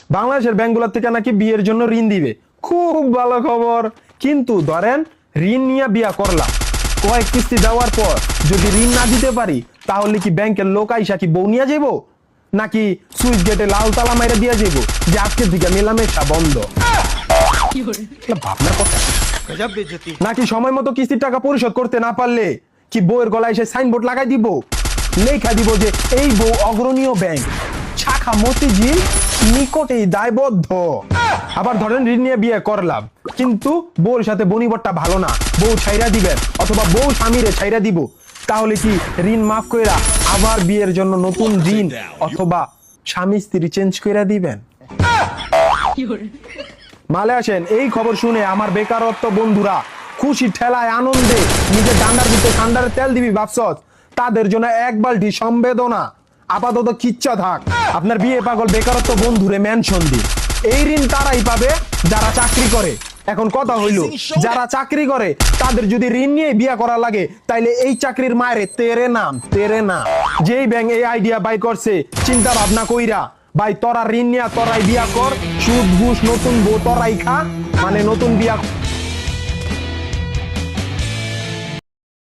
বাংলাদেশের ব্যাংকগুলোর থেকে নাকি বিয়ের জন্য ঋণ দিবে। খুব ভালো খবর। কিন্তু ধরেন ঋণ নিয়ে বিয়া করলাম, কয়েক কিস্তি দেওয়ার পর যদি ঋণ না দিতে পারি, তাহলে কি ব্যাংকের লোক আইসা কি বউ নিয়ে যাবো, নাকি সুইচ গেটে লাল তালা মাইরা দিয়ে যাবো যে আজকের দিকে মেলামেশা বন্ধ? ভাবনার কথা। নাকি সময় মতো কিস্তির টাকা পরিশোধ করতে না পারলে কি বউয়ের গলায় এসে সাইনবোর্ড লাগাই দিব, লেখা দিব যে এই বউ অগ্রণীয় ব্যাংক শাখা মতিঝিল নিকটেই দায়বদ্ধ। আবার ধরেন ঋণ নিয়ে বিয়ে করলাম, কিন্তু বউর সাথে বনিবটটা ভালো না, বউ ছাইরা দিবেন অথবা বউ স্বামীরে ছাইরা দিব, তাহলে কি ঋণ মাফ কইরা আবার বিয়ের জন্য নতুন ঋণ অথবা স্বামী স্ত্রী চেঞ্জ কইরা দিবেন? মালে আসেন, এই খবর শুনে আমার বেকারত্ব বন্ধুরা খুশি ঠেলায় আনন্দে নিজের ডান্ডার ভিতরে ঠান্ডার তেল দিবি ভাবছস, তাদের জন্য এক বালতি সম্বেদনা। আপাতত কিচ্ছা থাক, আপনার বিয়ে পাগল বেকারত্ব বন্ধুরে মেনশন দি। এই ঋণ তারাই পাবে যারা চাকরি করে। এখন কথা হইল, যারা চাকরি করে তাদের যদি ঋণ নিয়ে বিয়া করা লাগে, তাইলে এই চাকরির মায়ের তেরে নাম যেই ব্যাংক এই আইডিয়া বাই করছে চিন্তা ভাবনা কইরা, ভাই তোরা ঋণ নিয়ে তোরাই বিয়া কর, সুদ ঘুষ নতুন বউ তোরাই খা, মানে নতুন বিয়া